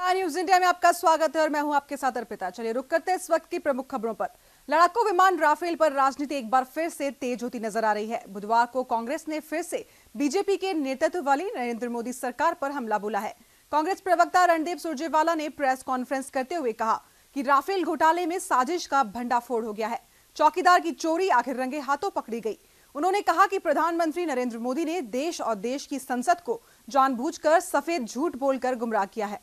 News India में आपका स्वागत है और मैं हूं आपके साथ अर्पिता। चलिए रुक करते हैं इस वक्त की प्रमुख खबरों पर। लड़ाकू विमान राफेल पर राजनीति एक बार फिर से तेज होती नजर आ रही है। बुधवार को कांग्रेस ने फिर से बीजेपी के नेतृत्व वाली नरेंद्र मोदी सरकार पर हमला बोला है। कांग्रेस प्रवक्ता रणदीप सुरजेवाला ने प्रेस कॉन्फ्रेंस करते हुए कहा कि राफेल घोटाले में साजिश का भंडाफोड़ हो गया है। चौकीदार की चोरी आखिर रंगे हाथों पकड़ी गई। उन्होंने कहा कि प्रधानमंत्री नरेंद्र मोदी ने देश और देश की संसद को जानबूझकर सफेद झूठ बोलकर गुमराह किया है।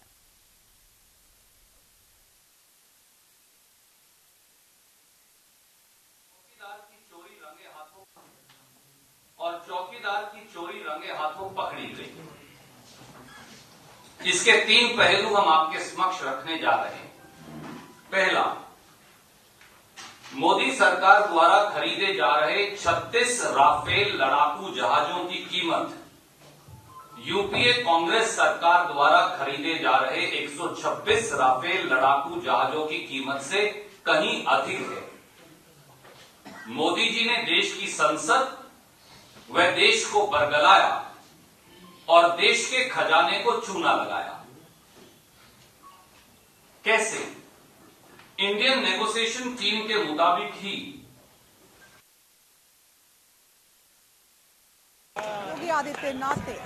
चौकीदार की चोरी रंगे हाथों पकड़ी गई। इसके 3 पहलू हम आपके समक्ष रखने जा रहे हैं। पहला, मोदी सरकार द्वारा खरीदे जा रहे 36 राफेल लड़ाकू जहाजों की कीमत यूपीए कांग्रेस सरकार द्वारा खरीदे जा रहे 126 राफेल लड़ाकू जहाजों की कीमत से कहीं अधिक है। मोदी जी ने देश की संसद वह देश को बरगलाया और देश के खजाने को चूना लगाया। कैसे? इंडियन नेगोशिएशन टीम के मुताबिक ही योगी आदित्यनाथ ने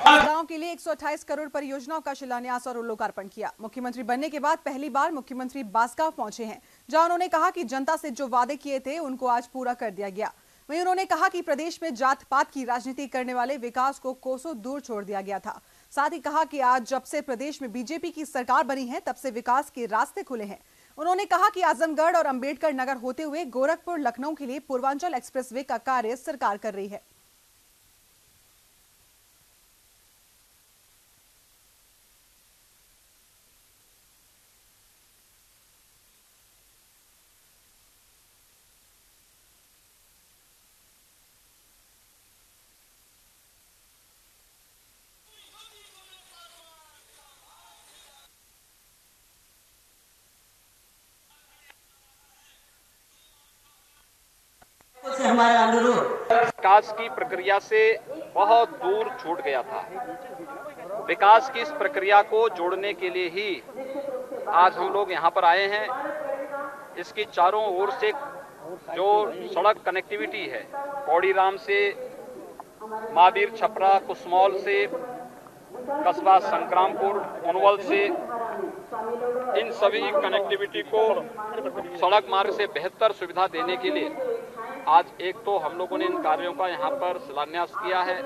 गांव के लिए 128 करोड़ परियोजनाओं का शिलान्यास और लोकार्पण किया। मुख्यमंत्री बनने के बाद पहली बार मुख्यमंत्री बांसगांव पहुंचे हैं, जहां उन्होंने कहा कि जनता से जो वादे किए थे उनको आज पूरा कर दिया गया। वहीं उन्होंने कहा कि प्रदेश में जात पात की राजनीति करने वाले विकास को कोसों दूर छोड़ दिया गया था। साथ ही कहा कि आज जब से प्रदेश में बीजेपी की सरकार बनी है तब से विकास के रास्ते खुले हैं। उन्होंने कहा कि आजमगढ़ और अंबेडकर नगर होते हुए गोरखपुर लखनऊ के लिए पूर्वांचल एक्सप्रेसवे का कार्य सरकार कर रही है। हमारा अनुरोध विकास की प्रक्रिया से बहुत दूर छूट गया था। विकास की इस प्रक्रिया को जोड़ने के लिए ही आज हम लोग यहाँ पर आए हैं। इसकी चारों ओर से जो सड़क कनेक्टिविटी है, कौड़ीराम से महावीर छपरा कुसमौल से कस्बा संक्रामपुर उनवल से, इन सभी कनेक्टिविटी को सड़क मार्ग से बेहतर सुविधा देने के लिए आज एक तो हम लोगों ने इन कार्यों का यहाँ पर शिलान्यास किया है।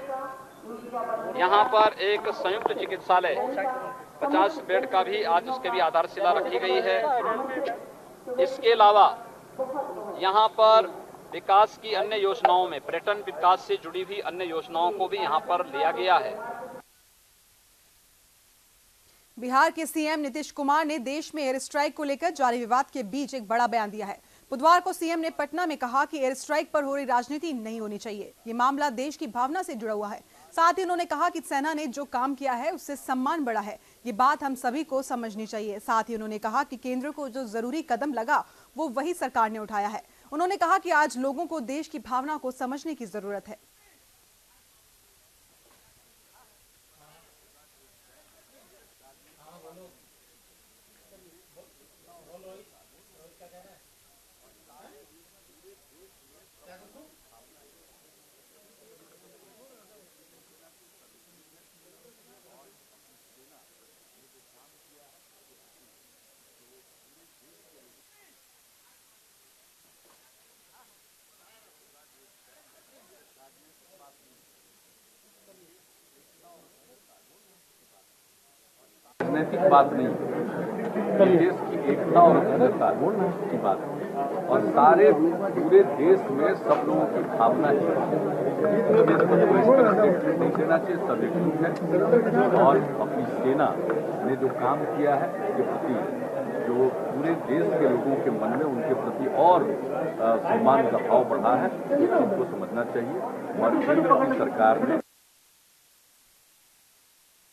यहाँ पर एक संयुक्त चिकित्सालय 50 बेड का भी आज उसके भी आधारशिला रखी गई है। इसके अलावा यहाँ पर विकास की अन्य योजनाओं में पर्यटन विकास से जुड़ी हुई अन्य योजनाओं को भी यहाँ पर लिया गया है। बिहार के सीएम नीतीश कुमार ने देश में एयर स्ट्राइक को लेकर जारी विवाद के बीच एक बड़ा बयान दिया है। बुधवार को सीएम ने पटना में कहा कि एयर स्ट्राइक पर हो रही राजनीति नहीं होनी चाहिए। ये मामला देश की भावना से जुड़ा हुआ है। साथ ही उन्होंने कहा कि सेना ने जो काम किया है उससे सम्मान बढ़ा है। ये बात हम सभी को समझनी चाहिए। साथ ही उन्होंने कहा कि केंद्र को जो जरूरी कदम लगा वो वही सरकार ने उठाया है। उन्होंने कहा कि आज लोगों को देश की भावना को समझने की जरूरत है। राजनीतिक बात नहीं, देश की एकता और अखंडता की बात है और सारे पूरे देश में सब लोगों की भावना है। देश को कोई इस तरह से नहीं देना चाहिए, सब एकजुट है और अपनी सेना ने जो काम किया है उसके प्रति जो पूरे देश के लोगों के मन में उनके प्रति और सम्मान का भाव बढ़ा है, इस चीज को समझना चाहिए। और केंद्र की सरकार ने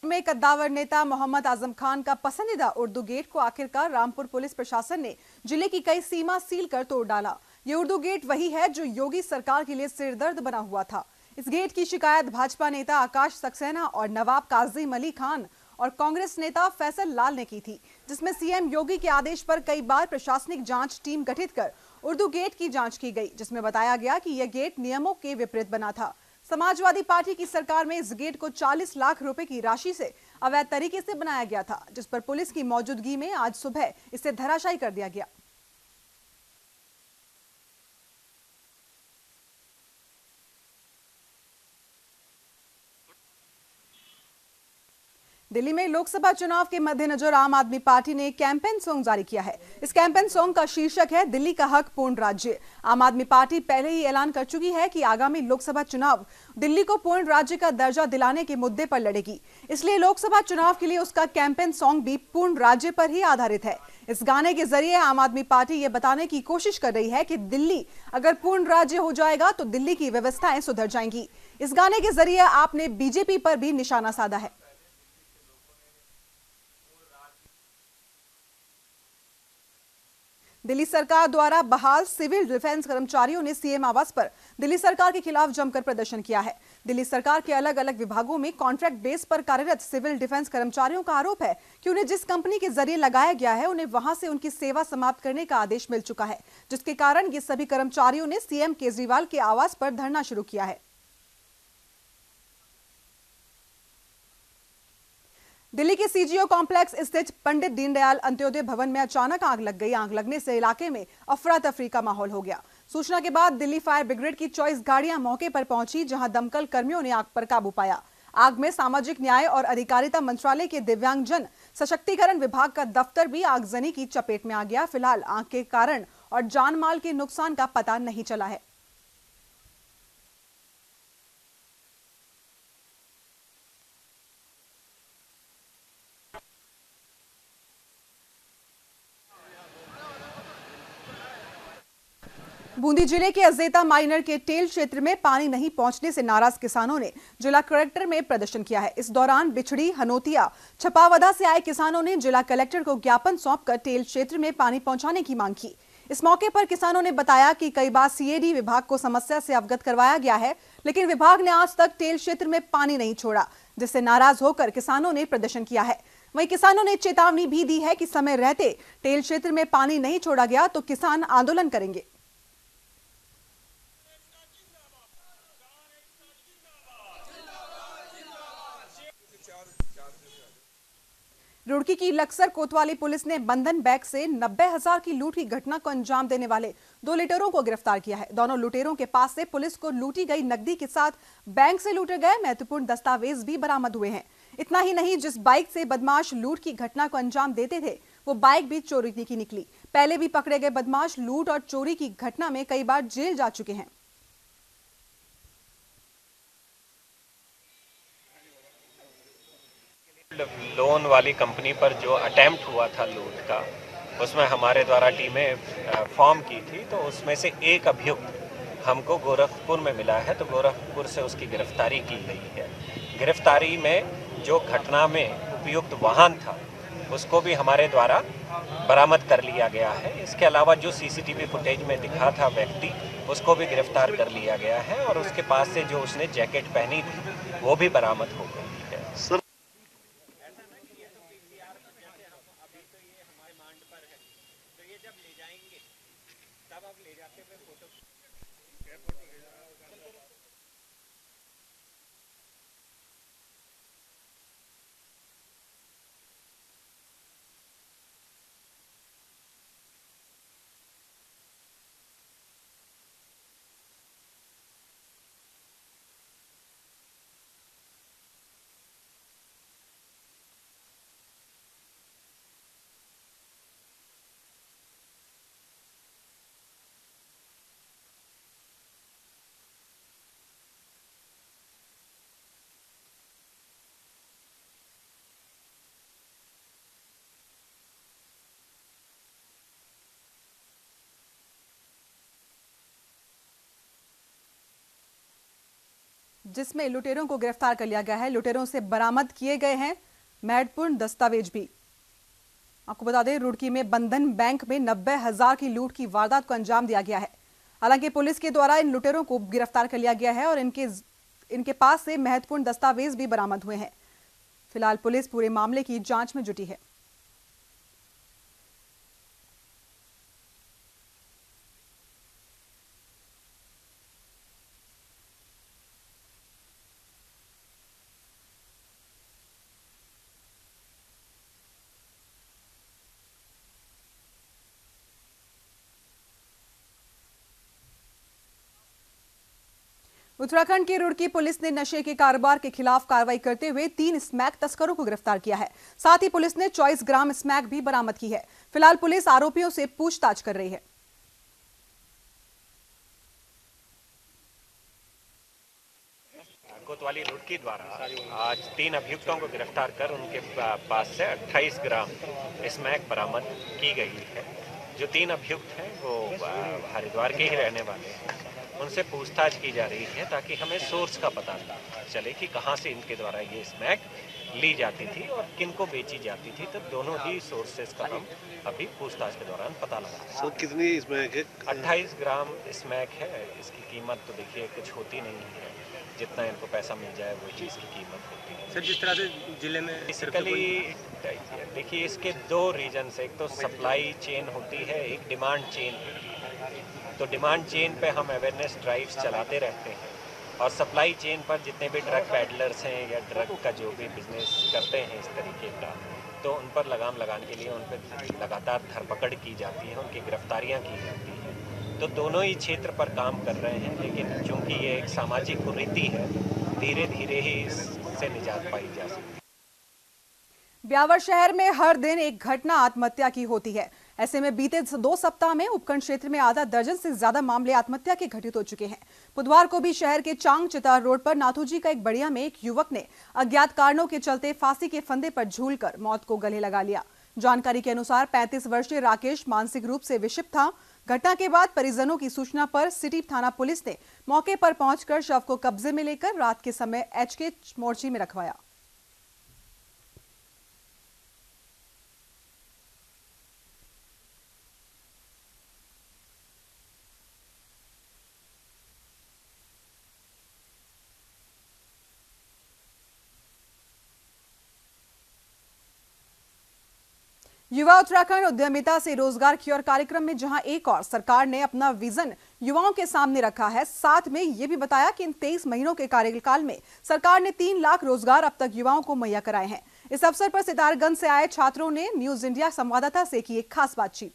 में कद्दावर नेता मोहम्मद आजम खान का पसंदीदा उर्दू गेट को आखिरकार रामपुर पुलिस प्रशासन ने जिले की कई सीमा सील कर तोड़ डाला। ये उर्दू गेट वही है जो योगी सरकार के लिए सिरदर्द बना हुआ था। इस गेट की शिकायत भाजपा नेता आकाश सक्सेना और नवाब काजिम अली खान और कांग्रेस नेता फैसल लाल ने की थी, जिसमें सीएम योगी के आदेश पर कई बार प्रशासनिक जांच टीम गठित कर उर्दू गेट की जांच की गई, जिसमें बताया गया कि यह गेट नियमों के विपरीत बना था। समाजवादी पार्टी की सरकार में इस गेट को 40 लाख रुपए की राशि से अवैध तरीके से बनाया गया था, जिस पर पुलिस की मौजूदगी में आज सुबह इसे धराशायी कर दिया गया। दिल्ली में लोकसभा चुनाव के मद्देनजर आम आदमी पार्टी ने कैंपेन सॉन्ग जारी किया है। इस कैंपेन सॉन्ग का शीर्षक है दिल्ली का हक पूर्ण राज्य। आम आदमी पार्टी पहले ही ऐलान कर चुकी है कि आगामी लोकसभा चुनाव दिल्ली को पूर्ण राज्य का दर्जा दिलाने के मुद्दे पर लड़ेगी, इसलिए लोकसभा चुनाव के लिए उसका कैंपेन सॉन्ग भी पूर्ण राज्य पर ही आधारित है। इस गाने के जरिए आम आदमी पार्टी ये बताने की कोशिश कर रही है कि दिल्ली अगर पूर्ण राज्य हो जाएगा तो दिल्ली की व्यवस्थाएं सुधर जाएंगी। इस गाने के जरिए आपने बीजेपी पर भी निशाना साधा है। दिल्ली सरकार द्वारा बहाल सिविल डिफेंस कर्मचारियों ने सीएम आवास पर दिल्ली सरकार के खिलाफ जमकर प्रदर्शन किया है। दिल्ली सरकार के अलग अलग विभागों में कॉन्ट्रैक्ट बेस पर कार्यरत सिविल डिफेंस कर्मचारियों का आरोप है कि उन्हें जिस कंपनी के जरिए लगाया गया है उन्हें वहां से उनकी सेवा समाप्त करने का आदेश मिल चुका है, जिसके कारण ये सभी कर्मचारियों ने सीएम केजरीवाल के आवास पर धरना शुरू किया है। दिल्ली के सीजीओ कॉम्प्लेक्स स्थित पंडित दीनदयाल अंत्योदय भवन में अचानक आग लग गई। आग लगने से इलाके में अफरा तफरी का माहौल हो गया। सूचना के बाद दिल्ली फायर ब्रिगेड की 24 गाड़ियां मौके पर पहुंची, जहां दमकल कर्मियों ने आग पर काबू पाया। आग में सामाजिक न्याय और अधिकारिता मंत्रालय के दिव्यांगजन सशक्तिकरण विभाग का दफ्तर भी आगजनी की चपेट में आ गया। फिलहाल आग के कारण और जान माल के नुकसान का पता नहीं चला है। बूंदी जिले के अजेता माइनर के टेल क्षेत्र में पानी नहीं पहुंचने से नाराज किसानों ने जिला कलेक्टर में प्रदर्शन किया है। इस दौरान बिछड़ी, हनोतिया, छपावदा से आए किसानों ने जिला कलेक्टर को ज्ञापन सौंपकर टेल क्षेत्र में पानी पहुंचाने की मांग की। इस मौके पर किसानों ने बताया कि कई बार सीएडी विभाग को समस्या से अवगत करवाया गया है, लेकिन विभाग ने आज तक टेल क्षेत्र में पानी नहीं छोड़ा, जिससे नाराज होकर किसानों ने प्रदर्शन किया है। वहीं किसानों ने चेतावनी भी दी है कि समय रहते टेल क्षेत्र में पानी नहीं छोड़ा गया तो किसान आंदोलन करेंगे। रुड़की की लक्सर कोतवाली पुलिस ने बंधन बैंक से 90,000 की लूट की घटना को अंजाम देने वाले 2 लुटेरों को गिरफ्तार किया है। दोनों लुटेरों के पास से पुलिस को लूटी गई नकदी के साथ बैंक से लूटे गए महत्वपूर्ण दस्तावेज भी बरामद हुए हैं। इतना ही नहीं, जिस बाइक से बदमाश लूट की घटना को अंजाम देते थे वो बाइक भी चोरी की निकली। पहले भी पकड़े गए बदमाश लूट और चोरी की घटना में कई बार जेल जा चुके हैं। लोन वाली कंपनी पर जो अटेम्प्ट हुआ था लूट का, उसमें हमारे द्वारा टीमें फॉर्म की थी, तो उसमें से एक अभियुक्त हमको गोरखपुर में मिला है, तो गोरखपुर से उसकी गिरफ्तारी की गई है। गिरफ्तारी में जो घटना में उपयुक्त वाहन था उसको भी हमारे द्वारा बरामद कर लिया गया है। इसके अलावा जो सीसीटीवी फुटेज में दिखा था व्यक्ति, उसको भी गिरफ्तार कर लिया गया है और उसके पास से जो उसने जैकेट पहनी थी वो भी बरामद हो गई है। जिसमें लुटेरों को गिरफ्तार कर लिया गया है। लुटेरों से बरामद किए गए हैं महत्वपूर्ण दस्तावेज भी। आपको बता दें, रुड़की में बंधन बैंक में 90,000 की लूट की वारदात को अंजाम दिया गया है। हालांकि पुलिस के द्वारा इन लुटेरों को गिरफ्तार कर लिया गया है और इनके पास से महत्वपूर्ण दस्तावेज भी बरामद हुए हैं। फिलहाल पुलिस पूरे मामले की जांच में जुटी है। उत्तराखंड की रुड़की पुलिस ने नशे के कारोबार के खिलाफ कार्रवाई करते हुए 3 स्मैक तस्करों को गिरफ्तार किया है। साथ ही पुलिस ने 24 ग्राम स्मैक भी बरामद की है। फिलहाल पुलिस आरोपियों से पूछताछ कर रही है। कोतवाली रुड़की द्वारा आज 3 अभियुक्तों को गिरफ्तार कर उनके पास से 28 ग्राम स्मैक बरामद की गई है। जो 3 अभियुक्त हैं वो हरिद्वार के ही रहने वाले हैं। उनसे पूछताछ की जा रही है ताकि हमें सोर्स का पता चले कि कहां से इनके द्वारा ये स्मैक ली जाती थी और किनको बेची जाती थी। तो दोनों ही सोर्सेस का हम अभी पूछताछ के दौरान पता लगा रहे हैं। सर कितनी स्मैक है? 28 ग्राम स्मैक है। इसकी कीमत तो देखिए कुछ होती नहीं है, जितना इनको पैसा मिल जाए वो चीज़ की कीमत होती है। सर जिस तरह से जिले में बेसिकली देखिए इसके 2 रीजन से, एक तो सप्लाई चेन होती है, एक डिमांड चेन होती है। तो डिमांड चेन पे हम अवेयरनेस ड्राइव्स चलाते रहते हैं और सप्लाई चेन पर जितने भी ड्रग पैडलर्स हैं या ड्रग का जो भी बिजनेस करते हैं इस तरीके का, तो उन पर लगाम लगाने के लिए उन पर लगातार धरपकड़ की जाती है, उनकी गिरफ्तारियां की जाती हैं। तो दोनों ही क्षेत्र पर काम कर रहे हैं, लेकिन चूंकि ये एक सामाजिक कुरीति है, धीरे धीरे ही इससे निजात पाई जा सकती है। ब्यावर शहर में हर दिन एक घटना आत्महत्या की होती है। ऐसे में बीते 2 सप्ताह में उपखंड क्षेत्र में आधा दर्जन से ज्यादा मामले आत्महत्या के घटित हो चुके हैं। बुधवार को भी शहर के चांग चितार रोड पर नाथूजी का एक बढ़िया में एक युवक ने अज्ञात कारणों के चलते फांसी के फंदे पर झूलकर मौत को गले लगा लिया। जानकारी के अनुसार 35 वर्षीय राकेश मानसिक रूप से विक्षिप्त था। घटना के बाद परिजनों की सूचना पर सिटी थाना पुलिस ने मौके पर पहुंचकर शव को कब्जे में लेकर रात के समय HK मोर्ची में रखवाया। युवा उत्तराखंड उद्यमिता से रोजगार की ओर कार्यक्रम में जहां एक और सरकार ने अपना विजन युवाओं के सामने रखा है, साथ में यह भी बताया कि इन 23 महीनों के कार्यकाल में सरकार ने 3 लाख रोजगार अब तक युवाओं को मुहैया कराए हैं। इस अवसर पर सितारगंज से आए छात्रों ने न्यूज इंडिया संवाददाता से की एक खास बातचीत।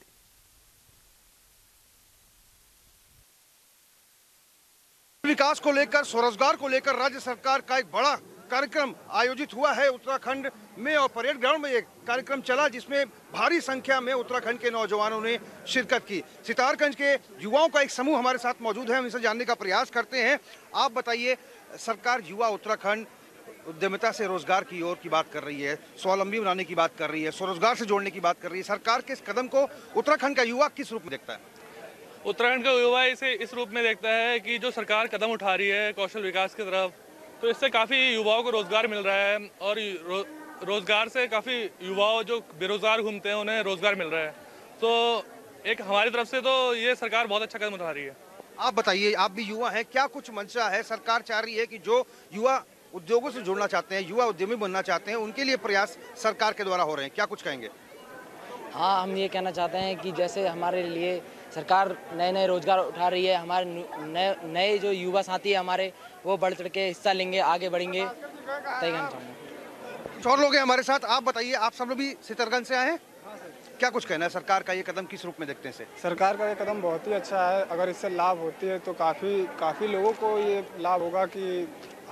विकास को लेकर, स्वरोजगार को लेकर राज्य सरकार का एक बड़ा कार्यक्रम आयोजित हुआ है उत्तराखंड में और परेड ग्राउंड में एक कार्यक्रम चला जिसमें भारी संख्या में उत्तराखंड के नौजवानों ने शिरकत की। सितारगंज के युवाओं का एक समूह हमारे साथ मौजूद है, हम इसे जानने का प्रयास करते हैं। आप बताइए, सरकार युवा उत्तराखंड उद्यमिता से रोजगार की ओर की बात कर रही है, स्वावलंबी बनाने की बात कर रही है, स्वरोजगार से जोड़ने की बात कर रही है। सरकार के इस कदम को उत्तराखंड का युवा किस रूप में देखता है? उत्तराखंड का युवा इसे इस रूप में देखता है कि जो सरकार कदम उठा रही है कौशल विकास की तरफ, तो इससे काफ़ी युवाओं को रोजगार मिल रहा है और रोजगार से काफ़ी युवाओं जो बेरोजगार घूमते हैं उन्हें रोजगार मिल रहा है। तो एक हमारी तरफ से तो ये सरकार बहुत अच्छा कदम उठा रही है। आप बताइए, आप भी युवा हैं, क्या कुछ मंशा है? सरकार चाह रही है कि जो युवा उद्योगों से जुड़ना चाहते हैं, युवा उद्यमी बनना चाहते हैं, उनके लिए प्रयास सरकार के द्वारा हो रहे हैं, क्या कुछ कहेंगे? हाँ, हम ये कहना चाहते हैं कि जैसे हमारे लिए सरकार नए नए रोजगार उठा रही है, हमारे नए जो युवा साथी है हमारे, वो बढ़ चढ़ के हिस्सा लेंगे, आगे बढ़ेंगे। तय कहना चाहूँगा। कुछ और लोग हैं हमारे साथ। आप बताइए, आप सब लोग भी सितारगंज से आए हैं, क्या कुछ कहना है? सरकार का ये कदम किस रूप में देखते हैं? सरकार का ये कदम बहुत ही अच्छा है। अगर इससे लाभ होती है तो काफ़ी लोगों को ये लाभ होगा कि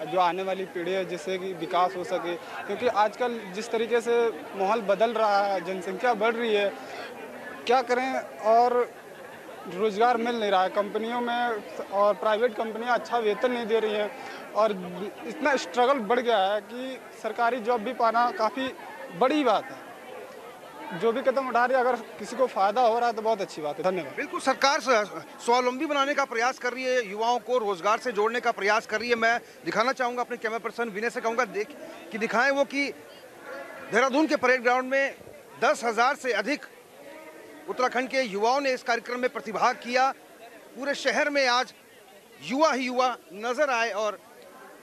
जो आने वाली पीढ़ी है जिससे कि विकास हो सके, क्योंकि आजकल जिस तरीके से माहौल बदल रहा है, जनसंख्या बढ़ रही है, क्या करें और रोजगार मिल नहीं रहा है कंपनियों में, और प्राइवेट कंपनियां अच्छा वेतन नहीं दे रही हैं और इतना स्ट्रगल बढ़ गया है कि सरकारी जॉब भी पाना काफ़ी बड़ी बात है। जो भी कदम उठा रही है, अगर किसी को फायदा हो रहा है तो बहुत अच्छी बात है। धन्यवाद। बिल्कुल, सरकार स्वावलंबी बनाने का प्रयास कर रही है, युवाओं को रोजगार से जोड़ने का प्रयास कर रही है। मैं दिखाना चाहूँगा, अपने कैमरा पर्सन विनय से कहूँगा दिखाएं वो कि देहरादून के परेड ग्राउंड में 10,000 से अधिक उत्तराखंड के युवाओं ने इस कार्यक्रम में प्रतिभाग किया। पूरे शहर में आज युवा ही युवा नजर आए और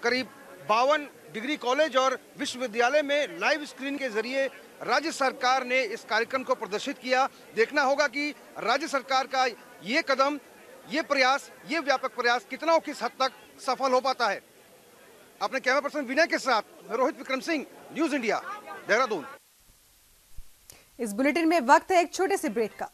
करीब 52 डिग्री कॉलेज और विश्वविद्यालय में लाइव स्क्रीन के जरिए राज्य सरकार ने इस कार्यक्रम को प्रदर्शित किया। देखना होगा कि राज्य सरकार का ये कदम, ये प्रयास, ये व्यापक प्रयास कितना और किस हद तक सफल हो पाता है। अपने कैमरा पर्सन विनय के साथ मैं रोहित विक्रम सिंह, न्यूज इंडिया, देहरादून। इस बुलेटिन में वक्त है एक छोटे से ब्रेक का।